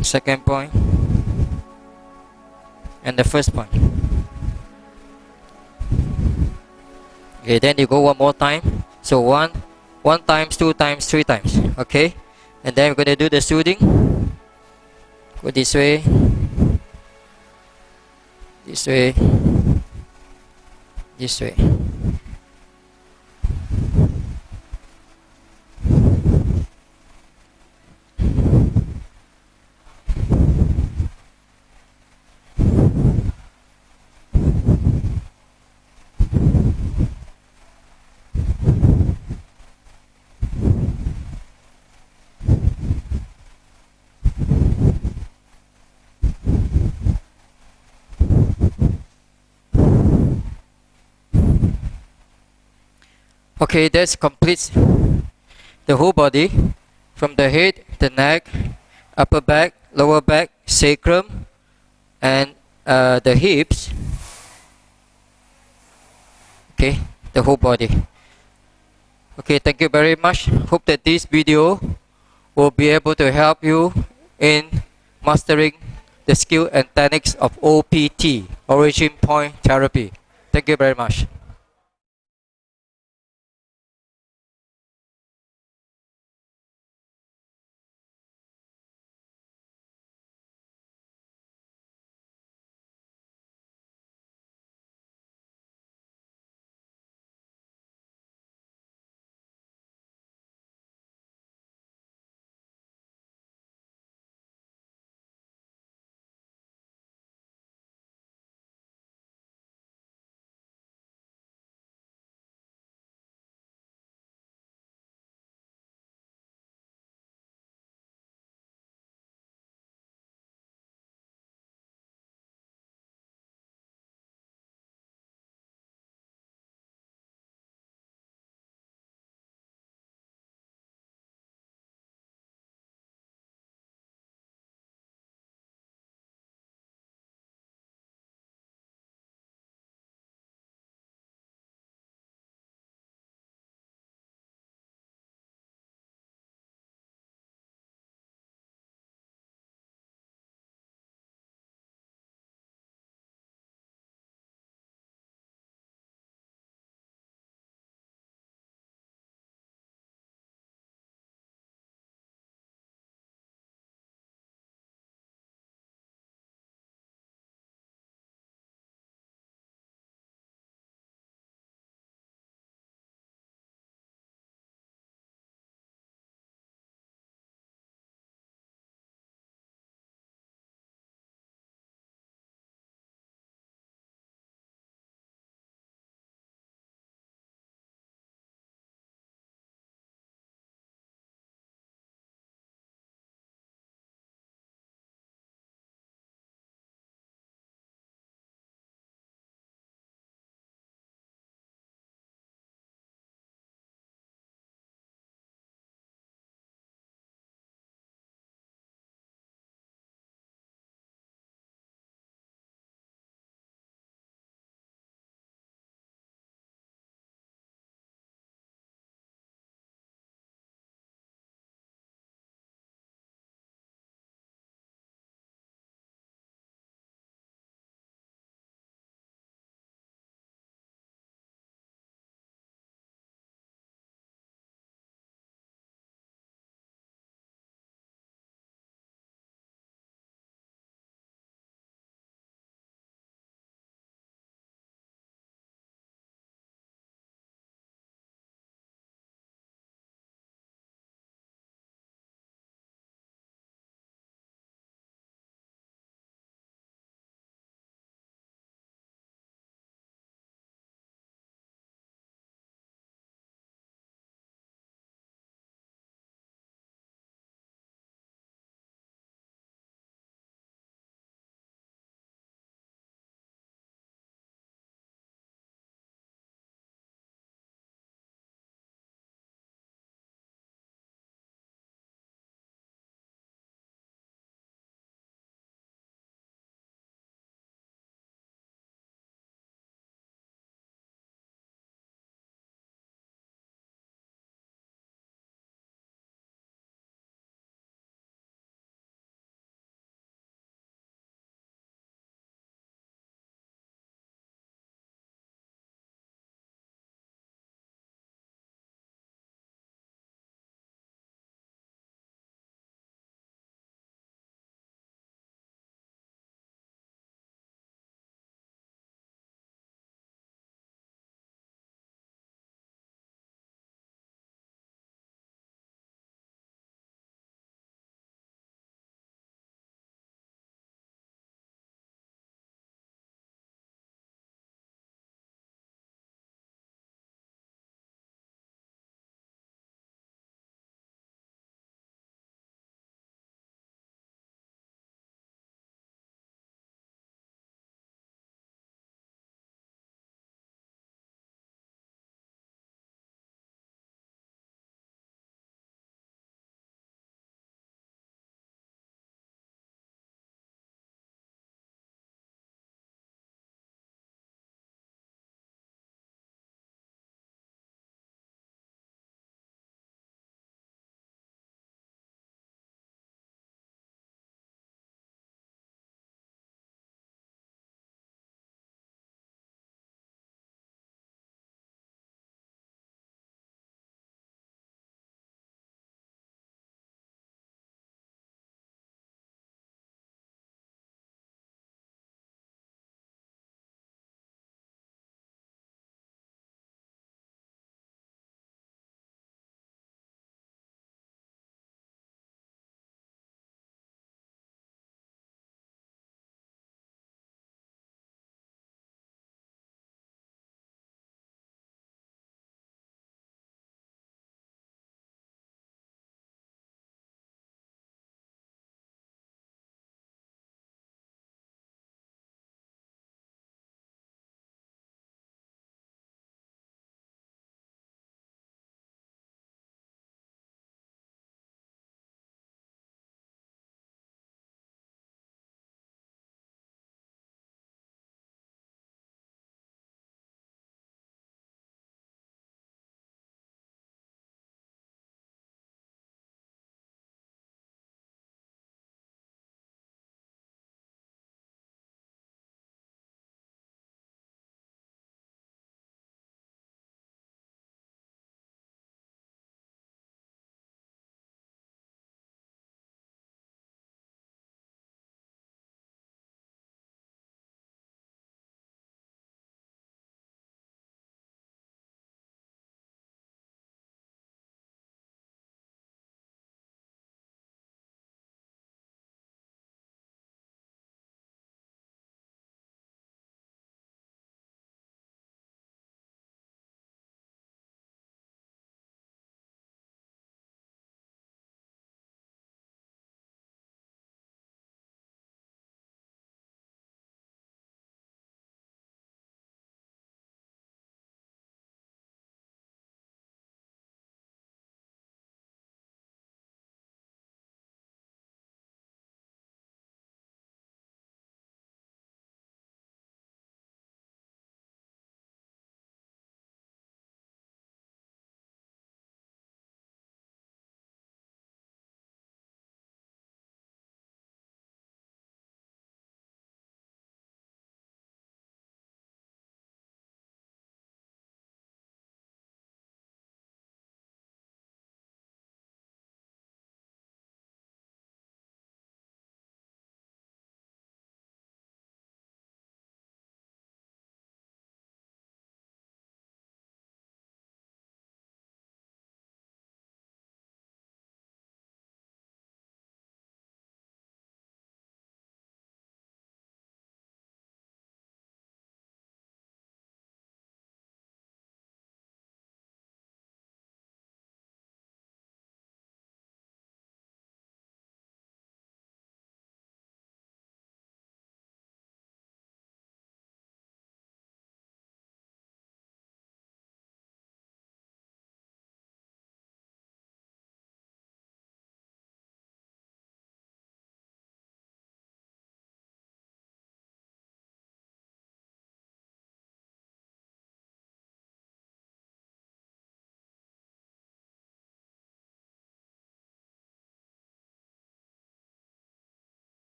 Second point. And the first point. Okay, then you go one more time. So one times, two times, three times. Okay, and then we're gonna do the soothing. Go this way, this way, this way. Okay, that completes the whole body, from the head, the neck, upper back, lower back, sacrum, and the hips. Okay, the whole body. Okay, thank you very much. Hope that this video will be able to help you in mastering the skill and techniques of OPT, Origin Point Therapy. Thank you very much.